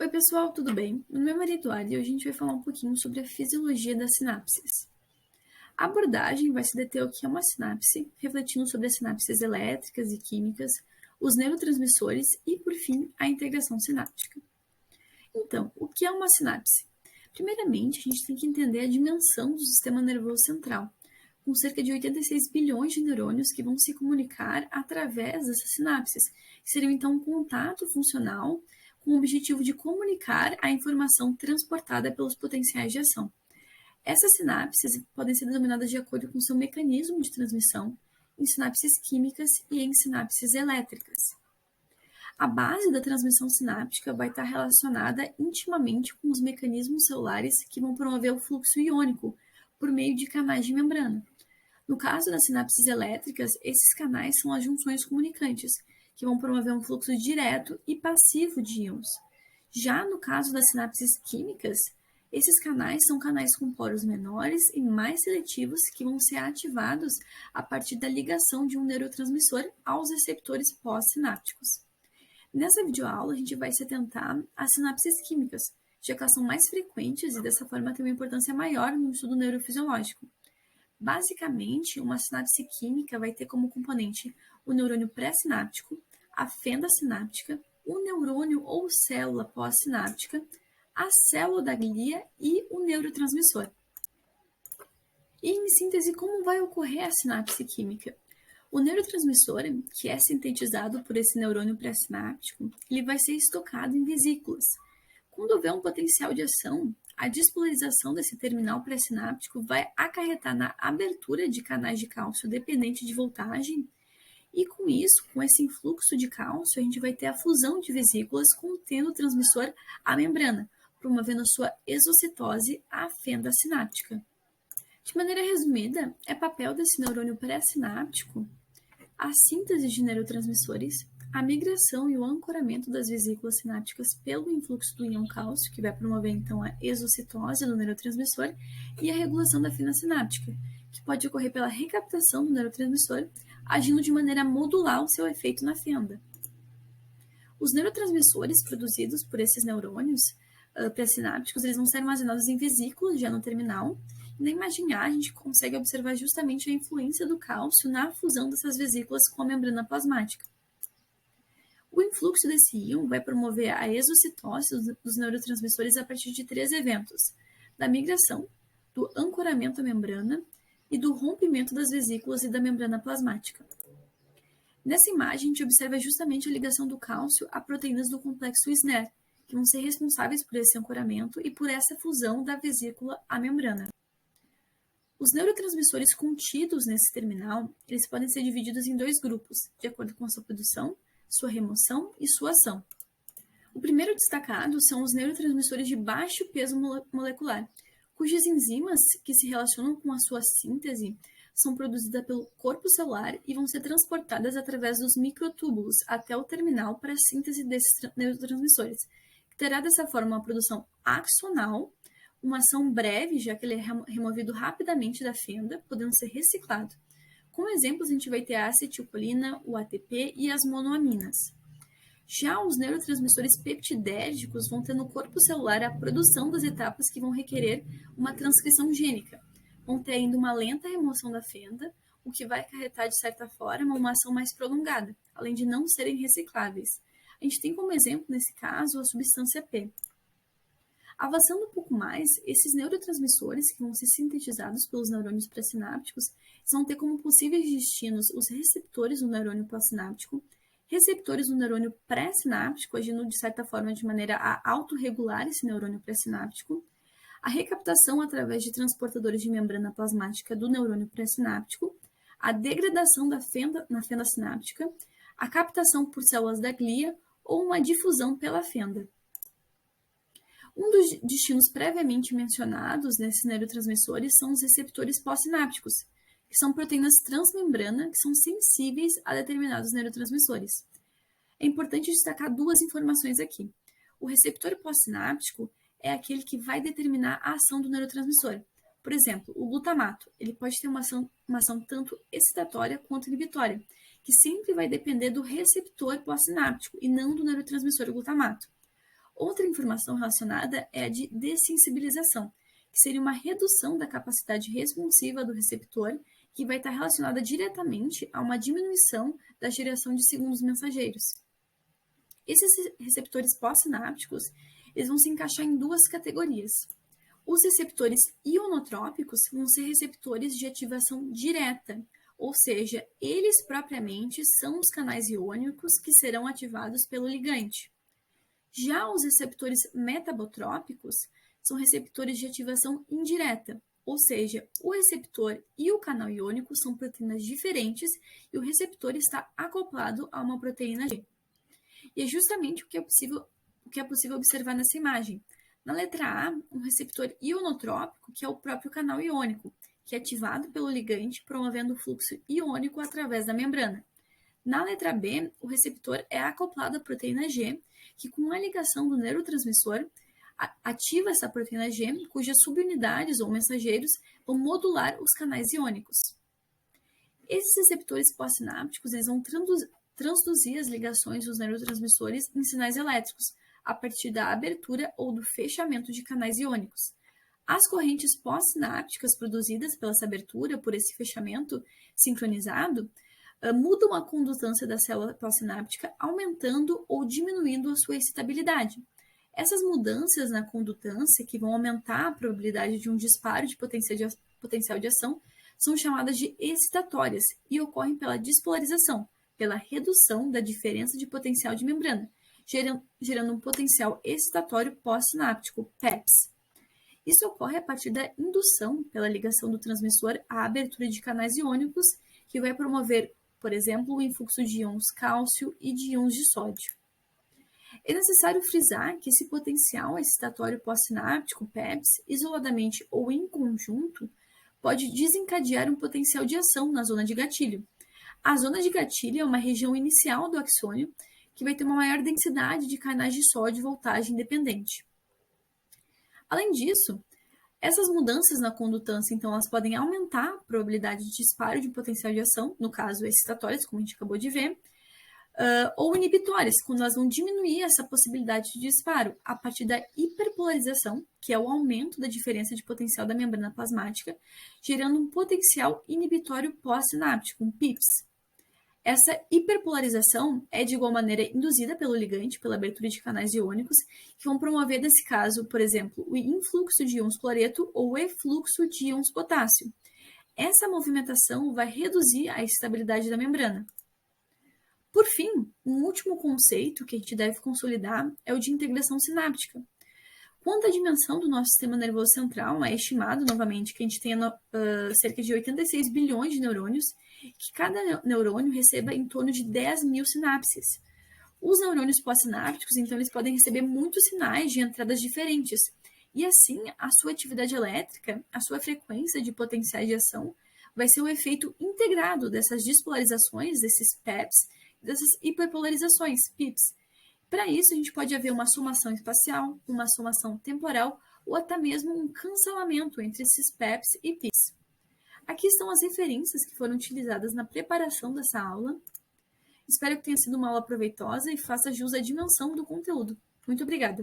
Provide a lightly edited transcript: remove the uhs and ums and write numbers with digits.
Oi, pessoal, tudo bem? Meu nome é Maria Eduarda e hoje a gente vai falar um pouquinho sobre a fisiologia das sinapses. A abordagem vai se deter ao que é uma sinapse, refletindo sobre as sinapses elétricas e químicas, os neurotransmissores e, por fim, a integração sináptica. Então, o que é uma sinapse? Primeiramente, a gente tem que entender a dimensão do sistema nervoso central, com cerca de 86 bilhões de neurônios que vão se comunicar através dessas sinapses, que seriam então um contato funcional com o objetivo de comunicar a informação transportada pelos potenciais de ação. Essas sinapses podem ser denominadas de acordo com seu mecanismo de transmissão, em sinapses químicas e em sinapses elétricas. A base da transmissão sináptica vai estar relacionada intimamente com os mecanismos celulares que vão promover o fluxo iônico por meio de canais de membrana. No caso das sinapses elétricas, esses canais são as junções comunicantes, que vão promover um fluxo direto e passivo de íons. Já no caso das sinapses químicas, esses canais são canais com poros menores e mais seletivos que vão ser ativados a partir da ligação de um neurotransmissor aos receptores pós-sinápticos. Nessa videoaula, a gente vai se atentar às sinapses químicas, já que elas são mais frequentes e dessa forma têm uma importância maior no estudo neurofisiológico. Basicamente, uma sinapse química vai ter como componente o neurônio pré-sináptico, a fenda sináptica, o neurônio ou célula pós-sináptica, a célula da glia e o neurotransmissor. E, em síntese, como vai ocorrer a sinapse química? O neurotransmissor, que é sintetizado por esse neurônio pré-sináptico, ele vai ser estocado em vesículas. Quando houver um potencial de ação, a despolarização desse terminal pré-sináptico vai acarretar na abertura de canais de cálcio dependente de voltagem, e com isso, com esse influxo de cálcio, a gente vai ter a fusão de vesículas contendo o transmissor à membrana, promovendo sua exocitose à fenda sináptica. De maneira resumida, é papel desse neurônio pré-sináptico a síntese de neurotransmissores, a migração e o ancoramento das vesículas sinápticas pelo influxo do íon cálcio, que vai promover então a exocitose do neurotransmissor, e a regulação da fenda sináptica, que pode ocorrer pela recaptação do neurotransmissor, agindo de maneira a modular o seu efeito na fenda. Os neurotransmissores produzidos por esses neurônios pré-sinápticos, eles vão ser armazenados em vesículas já no terminal. E na imagem A, a gente consegue observar justamente a influência do cálcio na fusão dessas vesículas com a membrana plasmática. O influxo desse íon vai promover a exocitose dos neurotransmissores a partir de 3 eventos: da migração, do ancoramento à membrana e do rompimento das vesículas e da membrana plasmática. Nessa imagem, a gente observa justamente a ligação do cálcio a proteínas do complexo SNER, que vão ser responsáveis por esse ancoramento e por essa fusão da vesícula à membrana. Os neurotransmissores contidos nesse terminal, eles podem ser divididos em 2 grupos, de acordo com a sua produção, sua remoção e sua ação. O primeiro destacado são os neurotransmissores de baixo peso molecular, cujas enzimas que se relacionam com a sua síntese são produzidas pelo corpo celular e vão ser transportadas através dos microtúbulos até o terminal para a síntese desses neurotransmissores, que terá dessa forma uma produção axonal, uma ação breve, já que ele é removido rapidamente da fenda, podendo ser reciclado. Como exemplos, a gente vai ter a acetilcolina, o ATP e as monoaminas. Já os neurotransmissores peptidérgicos vão ter no corpo celular a produção das etapas que vão requerer uma transcrição gênica. Vão ter ainda uma lenta remoção da fenda, o que vai acarretar, de certa forma, uma ação mais prolongada, além de não serem recicláveis. A gente tem como exemplo, nesse caso, a substância P. Avançando um pouco mais, esses neurotransmissores que vão ser sintetizados pelos neurônios pré-sinápticos vão ter como possíveis destinos os receptores do neurônio pós-sináptico, receptores do neurônio pré-sináptico, agindo de certa forma de maneira a autorregular esse neurônio pré-sináptico, a recaptação através de transportadores de membrana plasmática do neurônio pré-sináptico, a degradação na fenda sináptica, a captação por células da glia ou uma difusão pela fenda. Um dos destinos previamente mencionados nesses neurotransmissores são os receptores pós-sinápticos, que são proteínas transmembrana que são sensíveis a determinados neurotransmissores. É importante destacar 2 informações aqui. O receptor pós-sináptico é aquele que vai determinar a ação do neurotransmissor. Por exemplo, o glutamato, ele pode ter uma ação tanto excitatória quanto inibitória, que sempre vai depender do receptor pós-sináptico e não do neurotransmissor glutamato. Outra informação relacionada é a de dessensibilização, que seria uma redução da capacidade responsiva do receptor, que vai estar relacionada diretamente a uma diminuição da geração de segundos mensageiros. Esses receptores pós-sinápticos, eles vão se encaixar em duas categorias. Os receptores ionotrópicos vão ser receptores de ativação direta, ou seja, eles propriamente são os canais iônicos que serão ativados pelo ligante. Já os receptores metabotrópicos são receptores de ativação indireta, ou seja, o receptor e o canal iônico são proteínas diferentes e o receptor está acoplado a uma proteína G. E é justamente o que é possível observar nessa imagem. Na letra A, um receptor ionotrópico, que é o próprio canal iônico, que é ativado pelo ligante, promovendo o fluxo iônico através da membrana. Na letra B, o receptor é acoplado à proteína G, que com a ligação do neurotransmissor ativa essa proteína G, cujas subunidades ou mensageiros vão modular os canais iônicos. Esses receptores pós-sinápticos eles vão transduzir as ligações dos neurotransmissores em sinais elétricos, a partir da abertura ou do fechamento de canais iônicos. As correntes pós-sinápticas produzidas pela essa abertura, por esse fechamento sincronizado, mudam a condutância da célula pós-sináptica, aumentando ou diminuindo a sua excitabilidade. Essas mudanças na condutância, que vão aumentar a probabilidade de um disparo de potencial de ação, são chamadas de excitatórias e ocorrem pela despolarização, pela redução da diferença de potencial de membrana, gerando um potencial excitatório pós-sináptico, PEPS. Isso ocorre a partir da indução pela ligação do transmissor à abertura de canais iônicos, que vai promover, por exemplo, o influxo de íons cálcio e de íons de sódio. É necessário frisar que esse potencial excitatório pós-sináptico, PEPS, isoladamente ou em conjunto, pode desencadear um potencial de ação na zona de gatilho. A zona de gatilho é uma região inicial do axônio que vai ter uma maior densidade de canais de sódio e voltagem independente. Além disso, essas mudanças na condutância, então, elas podem aumentar a probabilidade de disparo de potencial de ação, no caso excitatórias, como a gente acabou de ver, ou inibitórias, quando elas vão diminuir essa possibilidade de disparo a partir da hiperpolarização, que é o aumento da diferença de potencial da membrana plasmática, gerando um potencial inibitório pós-sináptico, um PIPS. Essa hiperpolarização é de igual maneira induzida pelo ligante, pela abertura de canais iônicos, que vão promover, nesse caso, por exemplo, o influxo de íons cloreto ou o efluxo de íons potássio. Essa movimentação vai reduzir a estabilidade da membrana. Por fim, um último conceito que a gente deve consolidar é o de integração sináptica. Quanto à dimensão do nosso sistema nervoso central, é estimado, novamente, que a gente tenha cerca de 86 bilhões de neurônios, que cada neurônio receba em torno de 10 mil sinapses. Os neurônios pós-sinápticos, então, eles podem receber muitos sinais de entradas diferentes, e assim, a sua atividade elétrica, a sua frequência de potenciais de ação, vai ser o efeito integrado dessas despolarizações, desses PEPs, dessas hiperpolarizações, PIPs. Para isso, a gente pode haver uma somação espacial, uma somação temporal ou até mesmo um cancelamento entre esses PEPs e PIPs. Aqui estão as referências que foram utilizadas na preparação dessa aula. Espero que tenha sido uma aula proveitosa e faça jus à dimensão do conteúdo. Muito obrigada!